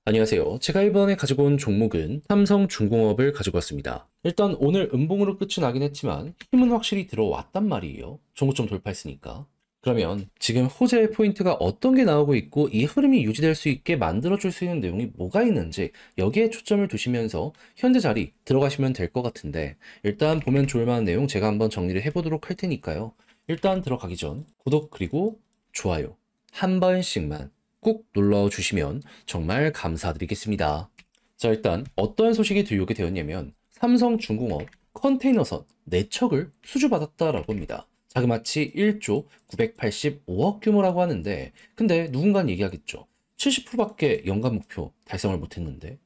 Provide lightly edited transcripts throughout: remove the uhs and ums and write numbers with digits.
안녕하세요. 제가 이번에 가지고 온 종목은 삼성중공업을 가지고 왔습니다. 일단 오늘 음봉으로 끝이 나긴 했지만 힘은 확실히 들어왔단 말이에요. 종고점 돌파했으니까. 그러면 지금 호재의 포인트가 어떤 게 나오고 있고 이 흐름이 유지될 수 있게 만들어줄 수 있는 내용이 뭐가 있는지 여기에 초점을 두시면서 현재 자리 들어가시면 될 것 같은데, 일단 보면 좋을 만한 내용 제가 한번 정리를 해보도록 할 테니까요. 일단 들어가기 전 구독 그리고 좋아요 한 번씩만 꾹 눌러 주시면 정말 감사드리겠습니다. 자, 일단 어떤 소식이 들려오게 되었냐면 삼성중공업 컨테이너선 4척을 수주받았다라고 합니다. 자그마치 1조 985억 규모라고 하는데, 근데 누군가는 얘기하겠죠. 70%밖에 연간 목표 달성을 못했는데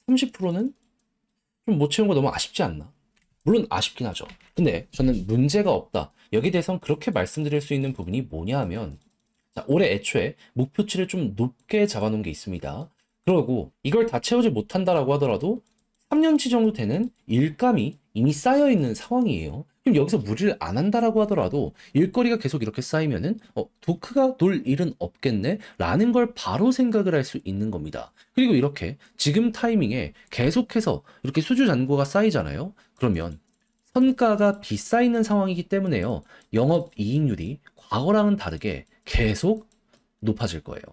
30%는 좀 못 채운 거 너무 아쉽지 않나? 물론 아쉽긴 하죠. 근데 저는 문제가 없다, 여기에 대해서는 그렇게 말씀드릴 수 있는 부분이 뭐냐 하면, 자, 올해 애초에 목표치를 좀 높게 잡아놓은 게 있습니다. 그러고 이걸 다 채우지 못한다라고 하더라도 3년치 정도 되는 일감이 이미 쌓여 있는 상황이에요. 그럼 여기서 무리를 안 한다라고 하더라도 일거리가 계속 이렇게 쌓이면은 도크가 놀 일은 없겠네 라는 걸 바로 생각을 할 수 있는 겁니다. 그리고 이렇게 지금 타이밍에 계속해서 이렇게 수주 잔고가 쌓이잖아요. 그러면 선가가 비싸있는 상황이기 때문에요. 영업이익률이 과거랑은 다르게 계속 높아질 거예요.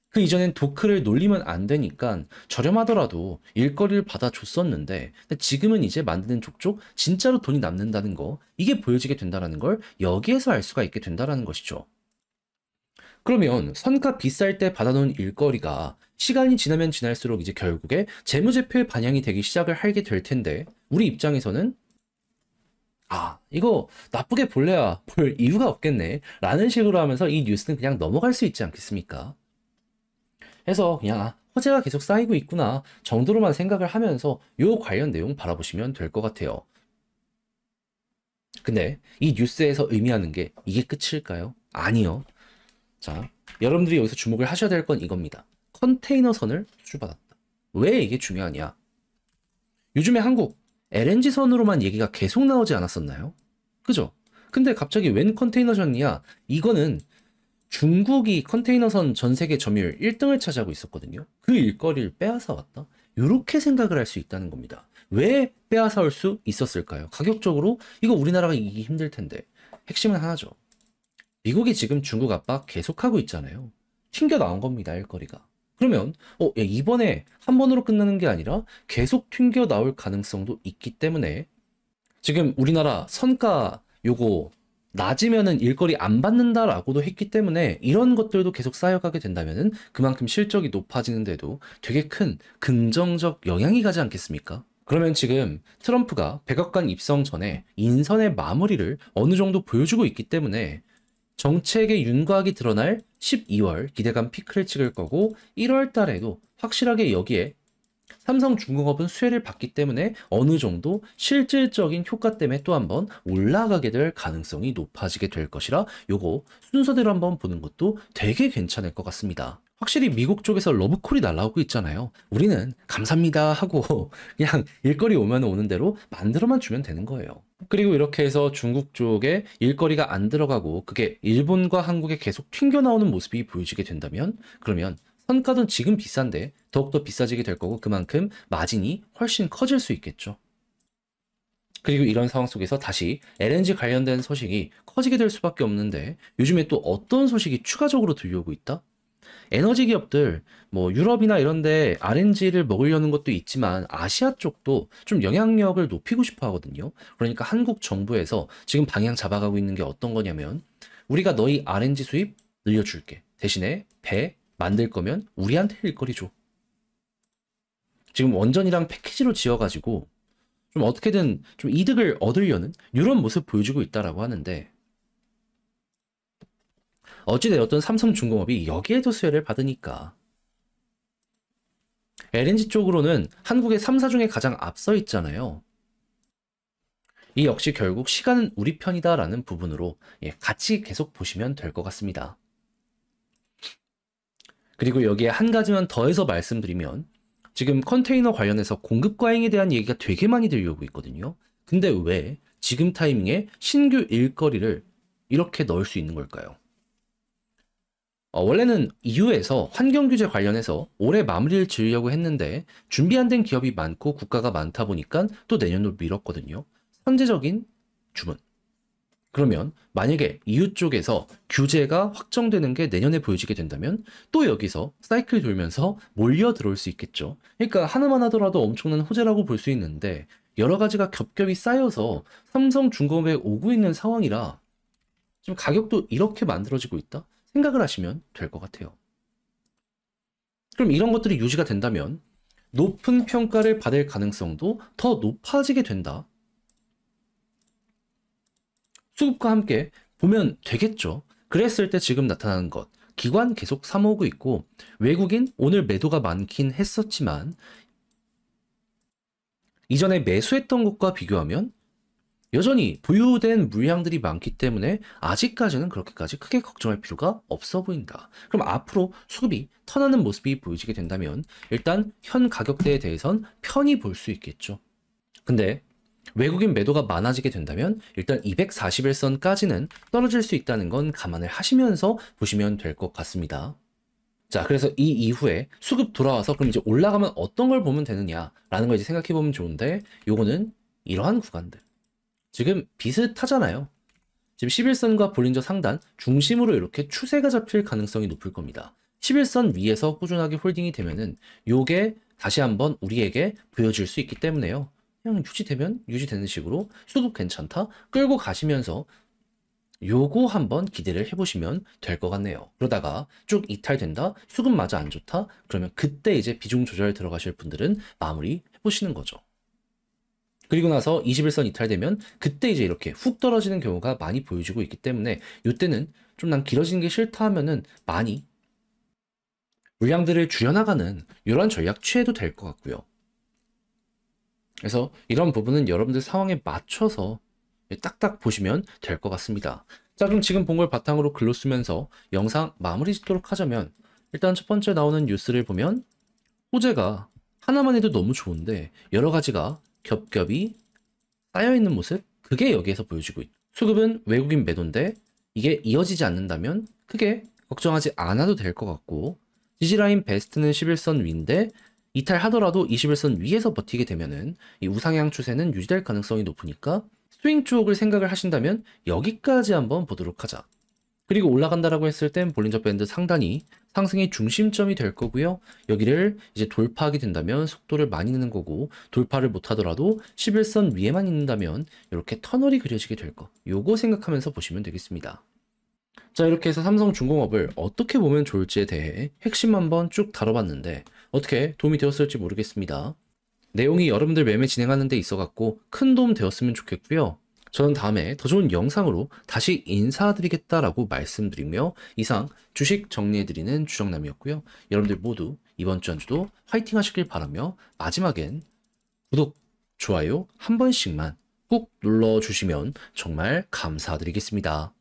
그 이전엔 도크를 놀리면 안 되니까 저렴하더라도 일거리를 받아줬었는데, 지금은 이제 만드는 족족 진짜로 돈이 남는다는 거, 이게 보여지게 된다는 걸 여기에서 알 수가 있게 된다는 것이죠. 그러면 선가 비쌀 때 받아놓은 일거리가 시간이 지나면 지날수록 이제 결국에 재무제표에 반영이 되기 시작을 하게 될 텐데, 우리 입장에서는 이거 나쁘게 볼래야 볼 이유가 없겠네 라는 식으로 하면서 이 뉴스는 그냥 넘어갈 수 있지 않겠습니까? 해서 그냥 호재가 계속 쌓이고 있구나 정도로만 생각을 하면서 요 관련 내용 바라보시면 될 것 같아요. 근데 이 뉴스에서 의미하는 게 이게 끝일까요? 아니요. 자, 여러분들이 여기서 주목을 하셔야 될 건 이겁니다. 컨테이너선을 수주받았다. 왜 이게 중요하냐? 요즘에 한국 LNG선으로만 얘기가 계속 나오지 않았었나요? 그죠? 근데 갑자기 웬 컨테이너선이야? 이거는 중국이 컨테이너선 전 세계 점유율 1등을 차지하고 있었거든요. 그 일거리를 빼앗아 왔다? 이렇게 생각을 할 수 있다는 겁니다. 왜 빼앗아 올 수 있었을까요? 가격적으로 이거 우리나라가 이기기 힘들 텐데. 핵심은 하나죠. 미국이 지금 중국 압박 계속하고 있잖아요. 튕겨 나온 겁니다, 일거리가. 그러면 야, 이번에 한 번으로 끝나는 게 아니라 계속 튕겨 나올 가능성도 있기 때문에 지금 우리나라 선가 요거 낮으면은 일거리 안 받는다라고도 했기 때문에 이런 것들도 계속 쌓여가게 된다면은 그만큼 실적이 높아지는데도 되게 큰 긍정적 영향이 가지 않겠습니까? 그러면 지금 트럼프가 백악관 입성 전에 인선의 마무리를 어느 정도 보여주고 있기 때문에 정책의 윤곽이 드러날 12월 기대감 피크를 찍을 거고, 1월 달에도 확실하게 여기에 삼성중공업은 수혜를 받기 때문에 어느 정도 실질적인 효과 때문에 또 한번 올라가게 될 가능성이 높아지게 될 것이라, 요거 순서대로 한번 보는 것도 되게 괜찮을 것 같습니다. 확실히 미국 쪽에서 러브콜이 날라오고 있잖아요. 우리는 감사합니다 하고 그냥 일거리 오면 오는 대로 만들어만 주면 되는 거예요. 그리고 이렇게 해서 중국 쪽에 일거리가 안 들어가고 그게 일본과 한국에 계속 튕겨 나오는 모습이 보여지게 된다면, 그러면 선가는 지금 비싼데 더욱더 비싸지게 될 거고 그만큼 마진이 훨씬 커질 수 있겠죠. 그리고 이런 상황 속에서 다시 LNG 관련된 소식이 커지게 될 수밖에 없는데, 요즘에 또 어떤 소식이 추가적으로 들려오고 있다? 에너지 기업들, 뭐 유럽이나 이런데 RNG를 먹으려는 것도 있지만 아시아 쪽도 좀 영향력을 높이고 싶어 하거든요. 그러니까 한국 정부에서 지금 방향 잡아가고 있는 게 어떤 거냐면, 우리가 너희 RNG 수입 늘려줄게. 대신에 배 만들 거면 우리한테 일거리 줘. 지금 원전이랑 패키지로 지어가지고 좀 어떻게든 좀 이득을 얻으려는 이런 모습 보여주고 있다라고 하는데, 어찌되었든 삼성중공업이 여기에도 수혜를 받으니까 LNG 쪽으로는 한국의 3사 중에 가장 앞서 있잖아요. 이 역시 결국 시간은 우리 편이다라는 부분으로 같이 계속 보시면 될 것 같습니다. 그리고 여기에 한 가지만 더해서 말씀드리면, 지금 컨테이너 관련해서 공급 과잉에 대한 얘기가 되게 많이 들려오고 있거든요. 근데 왜 지금 타이밍에 신규 일거리를 이렇게 넣을 수 있는 걸까요? 원래는 EU에서 환경규제 관련해서 올해 마무리를 지으려고 했는데 준비 안 된 기업이 많고 국가가 많다 보니까 또 내년으로 미뤘거든요. 선제적인 주문. 그러면 만약에 EU 쪽에서 규제가 확정되는 게 내년에 보여지게 된다면 또 여기서 사이클 돌면서 몰려 들어올 수 있겠죠. 그러니까 하나만 하더라도 엄청난 호재라고 볼 수 있는데 여러 가지가 겹겹이 쌓여서 삼성중공업에 오고 있는 상황이라 지금 가격도 이렇게 만들어지고 있다 생각을 하시면 될 것 같아요. 그럼 이런 것들이 유지가 된다면 높은 평가를 받을 가능성도 더 높아지게 된다. 수급과 함께 보면 되겠죠. 그랬을 때 지금 나타나는 것, 기관 계속 사모으고 있고 외국인 오늘 매도가 많긴 했었지만 이전에 매수했던 것과 비교하면 여전히 보유된 물량들이 많기 때문에 아직까지는 그렇게까지 크게 걱정할 필요가 없어 보인다. 그럼 앞으로 수급이 턴하는 모습이 보여지게 된다면 일단 현 가격대에 대해선 편히 볼 수 있겠죠. 근데 외국인 매도가 많아지게 된다면 일단 241선까지는 떨어질 수 있다는 건 감안을 하시면서 보시면 될 것 같습니다. 자, 그래서 이 이후에 수급 돌아와서 그럼 이제 올라가면 어떤 걸 보면 되느냐라는 걸 이제 생각해 보면 좋은데 요거는 이러한 구간들. 지금 비슷하잖아요. 지금 11선과 볼린저 상단 중심으로 이렇게 추세가 잡힐 가능성이 높을 겁니다. 11선 위에서 꾸준하게 홀딩이 되면은 요게 다시 한번 우리에게 보여줄 수 있기 때문에요. 그냥 유지되면 유지되는 식으로 수급 괜찮다 끌고 가시면서 요거 한번 기대를 해보시면 될 것 같네요. 그러다가 쭉 이탈된다 수급마저 안 좋다 그러면 그때 이제 비중 조절 들어가실 분들은 마무리 해보시는 거죠. 그리고 나서 21선 이탈되면 그때 이제 이렇게 훅 떨어지는 경우가 많이 보여지고 있기 때문에 이때는 좀 난 길어지는 게 싫다 하면은 많이 물량들을 줄여나가는 이런 전략 취해도 될 것 같고요. 그래서 이런 부분은 여러분들 상황에 맞춰서 딱딱 보시면 될 것 같습니다. 자, 그럼 지금 본 걸 바탕으로 글로 쓰면서 영상 마무리 짓도록 하자면 일단 첫 번째 나오는 뉴스를 보면 호재가 하나만 해도 너무 좋은데 여러 가지가 겹겹이 쌓여있는 모습 그게 여기에서 보여지고 있죠. 수급은 외국인 매도인데 이게 이어지지 않는다면 크게 걱정하지 않아도 될 것 같고 지지라인 베스트는 11선 위인데 이탈하더라도 21선 위에서 버티게 되면은 이 우상향 추세는 유지될 가능성이 높으니까 스윙 쪽을 생각을 하신다면 여기까지 한번 보도록 하자. 그리고 올라간다라고 했을 땐 볼린저 밴드 상단이 상승의 중심점이 될 거고요. 여기를 이제 돌파하게 된다면 속도를 많이 내는 거고 돌파를 못하더라도 11선 위에만 있는다면 이렇게 터널이 그려지게 될 거. 요거 생각하면서 보시면 되겠습니다. 자, 이렇게 해서 삼성중공업을 어떻게 보면 좋을지에 대해 핵심 한번 쭉 다뤄봤는데 어떻게 도움이 되었을지 모르겠습니다. 내용이 여러분들 매매 진행하는 데 있어갖고 큰 도움 되었으면 좋겠고요. 저는 다음에 더 좋은 영상으로 다시 인사드리겠다라고 말씀드리며 이상 주식 정리해드리는 주정남이었고요. 여러분들 모두 이번 주 한 주도 화이팅 하시길 바라며 마지막엔 구독, 좋아요 한 번씩만 꾹 눌러주시면 정말 감사드리겠습니다.